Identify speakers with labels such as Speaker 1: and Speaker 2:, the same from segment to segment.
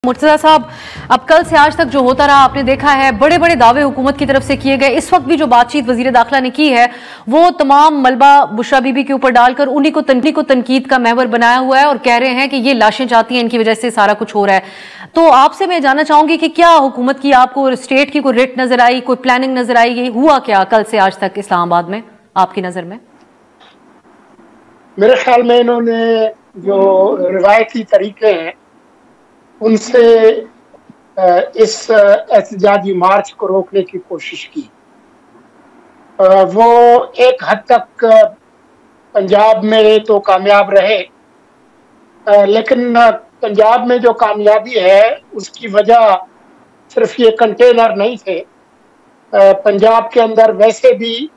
Speaker 1: मुर्तजा साहब, अब कल से आज तक जो होता रहा आपने देखा है, बड़े बड़े दावे हुकूमत की तरफ से किए गए। इस वक्त भी जो बातचीत वजीर दाखिला ने की है वो तमाम मलबा बुशरा बीबी के ऊपर डालकर उन्हीं को तनकीद का महवर बनाया हुआ है और कह रहे हैं कि ये लाशें चाहती हैं, इनकी वजह से सारा कुछ हो रहा है। तो आपसे मैं जानना चाहूंगी कि क्या हुकूमत की आपको स्टेट की कोई रेट नजर आई, कोई प्लानिंग नजर आई, ये हुआ क्या कल से आज तक इस्लामाबाद में आपकी नजर में?
Speaker 2: मेरे ख्याल में इन्होंने जो रिवायती तरीके हैं उनसे इस एहतजाजी मार्च को रोकने की कोशिश की। वो एक हद तक पंजाब में तो कामयाब रहे, लेकिन पंजाब में जो कामयाबी है उसकी वजह सिर्फ ये कंटेनर नहीं थे। पंजाब के अंदर वैसे भी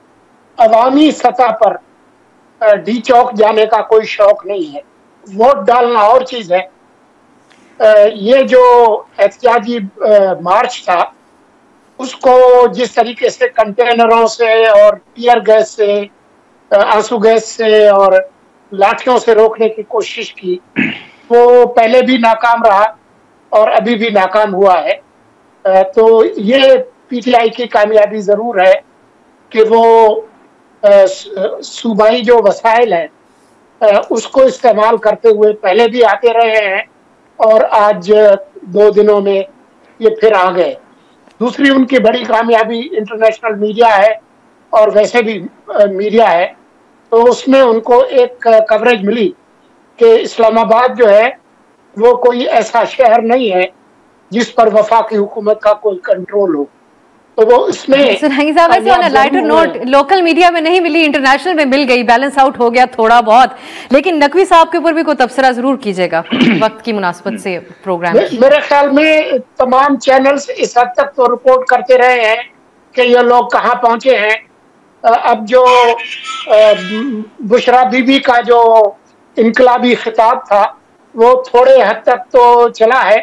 Speaker 2: अवामी सतह पर डी चौक जाने का कोई शौक नहीं है, वोट डालना और चीज है। ये जो एहतजाजी मार्च था उसको जिस तरीके से कंटेनरों से और टीयर गैस से, आंसू गैस से और लाठियों से रोकने की कोशिश की, वो पहले भी नाकाम रहा और अभी भी नाकाम हुआ है। तो ये पीटीआई की कामयाबी जरूर है कि वो सूबाई जो वसाइल हैं उसको इस्तेमाल करते हुए पहले भी आते रहे हैं और आज 2 दिनों में ये फिर आ गए। दूसरी उनकी बड़ी कामयाबी इंटरनेशनल मीडिया है और वैसे भी मीडिया है, तो उसमें उनको एक कवरेज मिली कि इस्लामाबाद जो है वो कोई ऐसा शहर नहीं है जिस पर वफाकी हुकूमत का कोई कंट्रोल हो। तो वो इसमें
Speaker 1: लाइटर नोट लोकल मीडिया में नहीं मिली, इंटरनेशनल में मिल गई, बैलेंस आउट हो गया थोड़ा बहुत। लेकिन नकवी साहब के ऊपर भी कोई तबसरा जरूर कीजिएगा वक्त की मुनासबत से प्रोग्राम।
Speaker 2: मेरे ख्याल में तमाम चैनल्स इस हद तक तो रिपोर्ट करते रहे हैं कि ये लोग कहाँ पहुंचे हैं। अब जो बुशरा बीबी का जो इनकलाबी खिताब था वो थोड़े हद तक तो चला है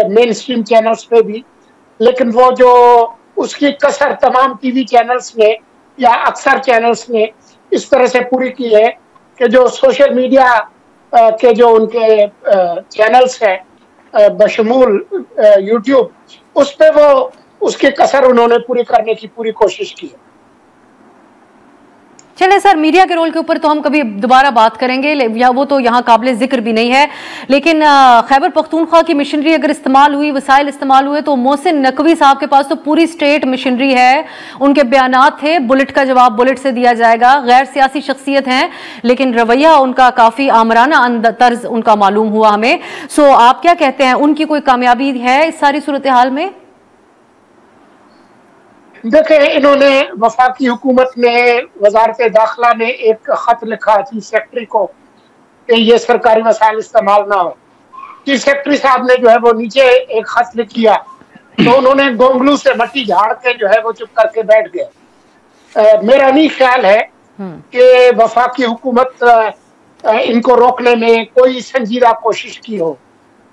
Speaker 2: मेन स्ट्रीम चैनल्स पे भी, लेकिन वो जो उसकी कसर तमाम टीवी चैनल्स ने या अक्सर चैनल्स ने इस तरह से पूरी की है कि जो सोशल मीडिया के जो उनके चैनल्स हैं बशमूल यूट्यूब, उस पे वो उसकी कसर उन्होंने पूरी करने की पूरी कोशिश की है।
Speaker 1: चले सर, मीडिया के रोल के ऊपर तो हम कभी दोबारा बात करेंगे, या वो तो यहाँ काबिल जिक्र भी नहीं है। लेकिन खैबर पख्तूनख्वा की मशीनरी अगर इस्तेमाल हुई, वसाइल इस्तेमाल हुए, तो मोहसिन नकवी साहब के पास तो पूरी स्टेट मशीनरी है। उनके बयानात थे, बुलेट का जवाब बुलेट से दिया जाएगा। गैर सियासी शख्सियत हैं लेकिन रवैया उनका काफी आमराना तर्ज उनका मालूम हुआ हमें। सो आप क्या कहते हैं, उनकी कोई कामयाबी है इस सारी सूरत हाल में?
Speaker 2: देखें, इन्होंने वफाकी हुकूमत ने, वजारत दाखिला ने एक खत लिखा चीफ सेक्रेटरी को कि ये सरकारी वसाइल इस्तेमाल ना हो। चीफ सेक्रेटरी साहब ने जो है वो नीचे एक खत लिख दिया, तो उन्होंने गोंगलू से मट्टी झाड़ के जो है वो चुप करके बैठ गए। मेरा नहीं ख्याल है कि वफाकी हुकूमत इनको रोकने में कोई संजीदा कोशिश की हो।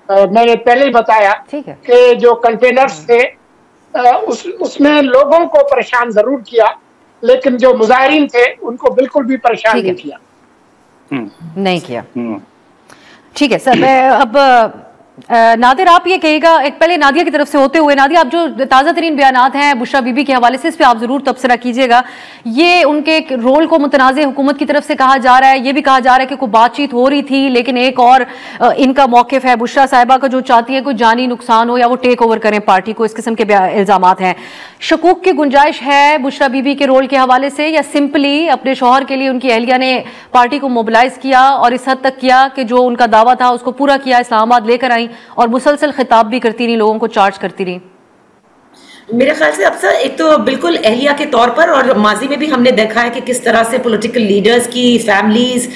Speaker 2: मैंने पहले ही बताया कि जो कंटेनर्स थे उसने लोगों को परेशान जरूर किया, लेकिन जो मुजाहिरीन थे उनको बिल्कुल भी परेशान नहीं किया।
Speaker 1: नहीं किया। ठीक है सर, मैं अब नादिर आप ये कहिएगा, एक पहले नादिया की तरफ से होते हुए, नादिया आप जो ताज़ा तरीन बयानात हैं बुशरा बीबी के हवाले से, इस पर आप जरूर तबसरा कीजिएगा। ये उनके रोल को मुतनाज़ हुकूमत की तरफ से कहा जा रहा है, ये भी कहा जा रहा है कि कोई बातचीत हो रही थी, लेकिन एक और इनका मौक़िफ़ है बुशरा साहिबा का जो चाहती है कोई जानी नुकसान हो या वो टेक ओवर करें पार्टी को, इस किस्म के इल्ज़ामात हैं। शकूक की गुंजाइश है बुशरा बीबी के रोल के हवाले से, या सिंपली अपने शौहर के लिए उनकी अहलिया ने पार्टी को मोबिलाइज किया और इस हद तक किया कि जो उनका दावा था उसको पूरा किया, इस्लामाबाद लेकर आई और मुसलसल खिताब भी करती रही, लोगों को चार्ज करती रही?
Speaker 3: मेरे ख्याल से अब सर एक तो बिल्कुल अहलिया के तौर पर, और माजी में भी हमने देखा है कि किस तरह से पॉलिटिकल लीडर्स की फैमिलीज,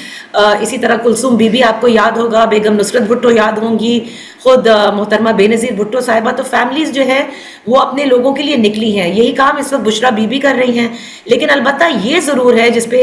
Speaker 3: इसी तरह कुलसूम बीबी आपको याद होगा, बेगम नुसरत भुट्टो याद होंगी, खुद मोहतरमा बेनज़ीर भुट्टो साहिबा, तो फैमिलीज जो है वो अपने लोगों के लिए निकली हैं। यही काम इस वक्त बुशरा बीबी कर रही हैं। लेकिन अलबत्ता ये ज़रूर है जिसपे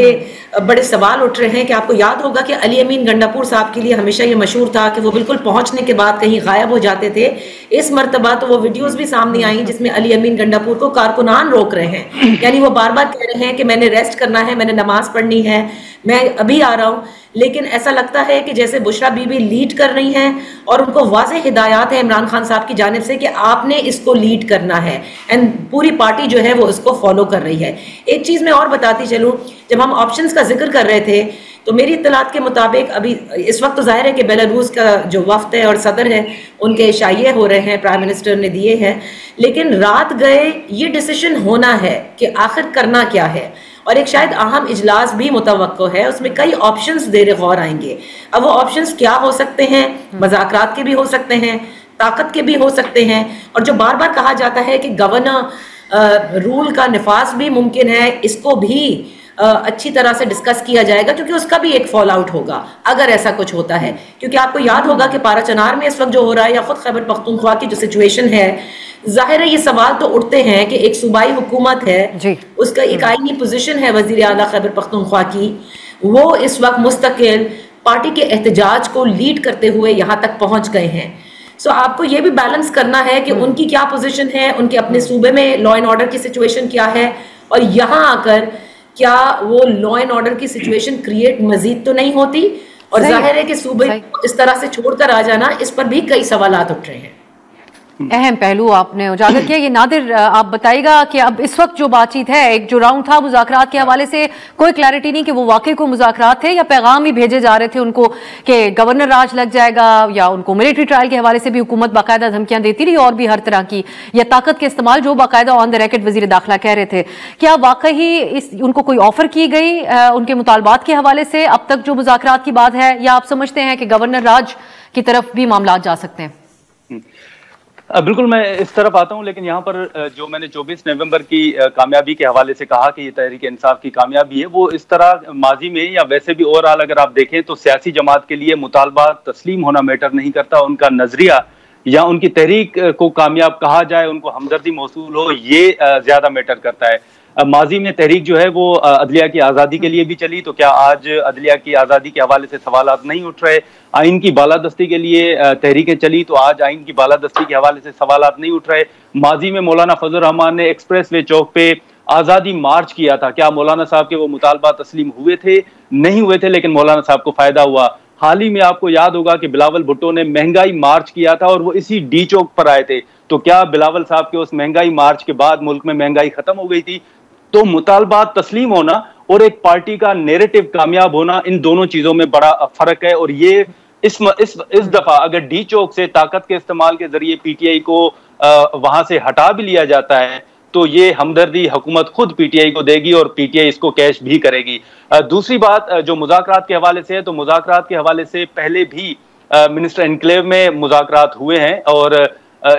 Speaker 3: बड़े सवाल उठ रहे हैं कि आपको याद होगा कि अली अमीन गंडापुर साहब के लिए हमेशा ये मशहूर था कि वो बिल्कुल पहुंचने के बाद कहीं गायब हो जाते थे। इस मरतबा तो वो वीडियोस भी सामने आई जिसमें अली अमीन गंडापुर को कारकुनान रोक रहे हैं, यानी वो बार बार कह रहे हैं कि मैंने रेस्ट करना है, मैंने नमाज पढ़नी है, मैं अभी आ रहा हूँ। लेकिन ऐसा लगता है कि जैसे बुशरा बीबी लीड कर रही हैं और उनको वाज़ेह हिदायत है इमरान खान साहब की जानिब से कि आपने इसको लीड करना है, एंड पूरी पार्टी जो है वो इसको फॉलो कर रही है। एक चीज़ मैं और बताती चलूँ, जब हम ऑप्शंस का जिक्र कर रहे थे तो मेरी इत्तलात के मुताबिक अभी इस वक्त तो जाहिर है कि बेलारूस का जो वफ्द है और सदर है उनके इशाइये हो रहे हैं, प्राइम मिनिस्टर ने दिए हैं, लेकिन रात गए ये डिसीजन होना है कि आखिर करना क्या है, और एक शायद अहम इजलास भी मुतवक्को है, उसमें कई ऑप्शंस देर गौर आएंगे। अब वो ऑप्शंस क्या हो सकते हैं? मज़ाकरात के भी हो सकते हैं, ताकत के भी हो सकते हैं, और जो बार बार कहा जाता है कि गवर्नर रूल का निफाज भी मुमकिन है, इसको भी अच्छी तरह से डिस्कस किया जाएगा, क्योंकि उसका भी एक फॉल आउट होगा अगर ऐसा कुछ होता है। क्योंकि आपको याद होगा कि पारा चनार में इस वक्त जो हो रहा है या खुद खैबर पख्तूनख्वा की जो सिचुएशन है, जाहिर है ये सवाल तो उठते हैं कि एक सूबाई हुकूमत है, उसका एक आईनी पोजीशन है वजीर आला खैबर पख्तूनख्वा की, वो इस वक्त मुस्तकिल पार्टी के एहतजाज को लीड करते हुए यहाँ तक पहुँच गए हैं। सो आपको ये भी बैलेंस करना है कि उनकी क्या पोजीशन है, उनके अपने सूबे में लॉ एंड ऑर्डर की सिचुएशन क्या है, और यहाँ आकर क्या वो लॉ एंड ऑर्डर की सिचुएशन क्रिएट मजीद तो नहीं होती, और जाहिर है कि सूबे इस तरह से छोड़कर आ जाना, इस पर भी कई सवालात उठ रहे हैं।
Speaker 1: अहम पहलू आपने उजागर किया। ये नादिर, आप बताइएगा कि अब इस वक्त जो बातचीत है, एक जो राउंड था मुज़ाकरात के हवाले से कोई क्लैरिटी नहीं कि वो वाकई को मुज़ाकरात थे या पैगाम ही भेजे जा रहे थे उनको कि गवर्नर राज लग जाएगा, या उनको मिलिट्री ट्रायल के हवाले से भी हुकूमत बाकायदा धमकियां देती रही और भी हर तरह की, या ताकत के इस्तेमाल जो बाकायदा ऑन द रेकॉर्ड वजीर दाखिला कह रहे थे। क्या वाकई उनको कोई ऑफर की गई उनके मुतालबात के हवाले से अब तक जो मुज़ाकरात की बात है, या आप समझते हैं कि गवर्नर राज की तरफ भी मामला जा सकते हैं?
Speaker 4: बिल्कुल, मैं इस तरफ आता हूं, लेकिन यहाँ पर जो मैंने 24 नवंबर की कामयाबी के हवाले से कहा कि ये तहरीक इंसाफ की कामयाबी है, वो इस तरह माजी में या वैसे भी ओवरऑल अगर आप देखें तो सियासी जमात के लिए मुतालबा तस्लीम होना मैटर नहीं करता, उनका नजरिया या उनकी तहरीक को कामयाब कहा जाए, उनको हमदर्दी मौसूल हो, ये ज्यादा मैटर करता है। माजी में तहरीक जो है वो अदलिया की आज़ादी के लिए भी चली, तो क्या आज अदलिया की आज़ादी के हवाले से सवालात नहीं उठ रहे? आइन की बालादस्ती के लिए तहरीकें चली, तो आज आइन की बालादस्ती के हवाले से सवालात नहीं उठ रहे? माजी में मौलाना फजल रहमान ने एक्सप्रेस वे चौक पे आज़ादी मार्च किया था, क्या मौलाना साहब के वो मुतालबा तस्लीम हुए थे? नहीं हुए थे, लेकिन मौलाना साहब को फायदा हुआ। हाल ही में आपको याद होगा कि बिलावल भुट्टो ने महंगाई मार्च किया था और वो इसी डी चौक पर आए थे, तो क्या बिलावल साहब के उस महंगाई मार्च के बाद मुल्क में महंगाई खत्म हो गई थी? तो मुतालबात तस्लीम होना और एक पार्टी का नैरेटिव कामयाब होना, इन दोनों चीजों में बड़ा फर्क है। और ये इस दफा अगर डी चौक से ताकत के इस्तेमाल के जरिए पीटीआई को वहां से हटा भी लिया जाता है, तो ये हमदर्दी हुकूमत खुद पीटीआई को देगी और पीटीआई इसको कैश भी करेगी। दूसरी बात जो मुज़ाकरात के हवाले से है, तो मुज़ाकरात के हवाले से पहले भी मिनिस्टर एनक्लेव में मुज़ाकरात हुए हैं, और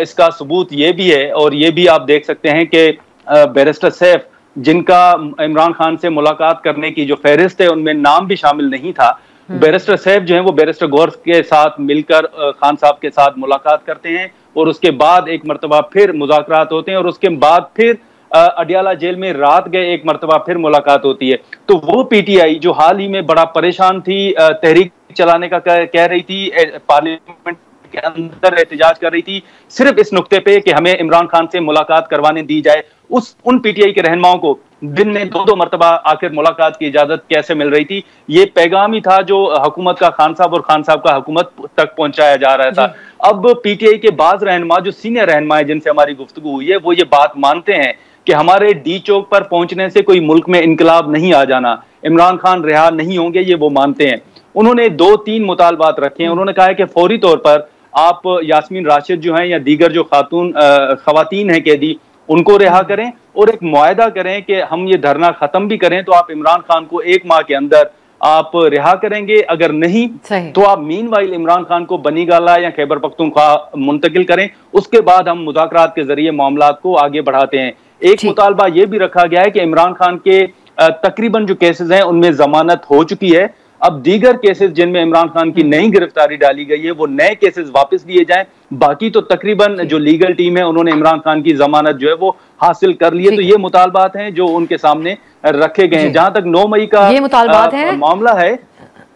Speaker 4: इसका सबूत ये भी है, और ये भी आप देख सकते हैं कि बैरिस्टर सैफ, जिनका इमरान खान से मुलाकात करने की जो फहरिस्त है उनमें नाम भी शामिल नहीं था, बैरिस्टर सैफ जो है वो बैरिस्टर गौर के साथ मिलकर खान साहब के साथ मुलाकात करते हैं, और उसके बाद एक मरतबा फिर मुज़ाकरात होते हैं, और उसके बाद फिर अडियाला जेल में रात गए एक मरतबा फिर मुलाकात होती है। तो वो पीटीआई जो हाल ही में बड़ा परेशान थी, तहरीक चलाने का कह रही थी, पार्लियामेंट के अंदर एहतजाज कर रही थी सिर्फ इस नुक्ते पे कि हमें इमरान खान से मुलाकात करवाने दी जाए, उन पीटीआई के रहनुमाओं को दिन में 2-2 मरतबा आखिर मुलाकात की इजाजत कैसे मिल रही थी? ये पैगाम ही था जो हुकूमत का खान साहब और खान साहब का हुकूमत तक पहुंचाया जा रहा था। अब पीटीआई के बाज रहनुमा, जो सीनियर रहनुमा है जिनसे हमारी गुफ्तगू हुई है, वो ये बात मानते हैं कि हमारे डी चौक पर पहुंचने से कोई मुल्क में इनकलाब नहीं आ जाना, इमरान खान रिहा नहीं होंगे, ये वो मानते हैं। उन्होंने 2-3 मुतालबात रखे हैं। उन्होंने कहा है कि फौरी तौर पर आप यास्मीन राशिद जो हैं या दीगर जो खवातीन हैं कैदी, उनको रिहा करें और एक मुआहदा करें कि हम ये धरना खत्म भी करें तो आप इमरान खान को 1 माह के अंदर आप रिहा करेंगे, अगर नहीं तो आप मीनवाइल इमरान खान को बनीगाला या खैबर पख्तूनख्वा मुंतकिल करें, उसके बाद हम मुज़ाकरात के जरिए मामलात को आगे बढ़ाते हैं। एक मुतालबा ये भी रखा गया है कि इमरान खान के तकरीबन जो केसेस हैं उनमें जमानत हो चुकी है, अब दीगर केसेस जिनमें इमरान खान की नई गिरफ्तारी डाली गई है वो नए केसेस वापस लिए जाएं, बाकी तो तकरीबन जो लीगल टीम है उन्होंने इमरान खान की जमानत जो है वो हासिल कर ली है। तो ये मुतालबात हैं जो उनके सामने रखे गए हैं। जहां तक 9 मई का ये मुतालबात है मामला है,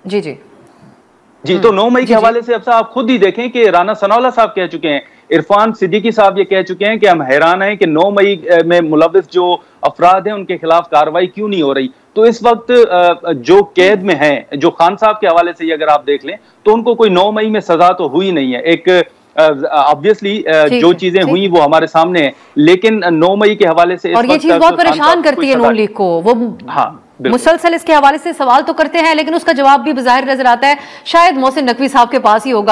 Speaker 4: जी तो 9 मई के हवाले से अब आप खुद ही देखें कि राना सनाउल्लाह साहब कह चुके हैं, इरफान सिद्दीकी साहब ये कह चुके हैं कि हम हैरान हैं कि 9 मई में मुलव्विस जो अफराद हैं उनके खिलाफ कार्रवाई क्यों नहीं हो रही। तो इस वक्त जो कैद में हैं, जो खान साहब के हवाले से अगर आप देख लें तो उनको कोई 9 मई में सजा तो हुई नहीं है। एक ऑब्वियसली जो चीजें हुई वो हमारे सामने है, लेकिन 9 मई के हवाले से
Speaker 1: और ये चीज बहुत परेशान करती है नून लीग को। वो मुसलसल इसके हवाले से सवाल तो करते हैं लेकिन उसका जवाब भी बाज़ाहिर नजर आता है शायद मोहसिन नकवी साहब के पास ही होगा।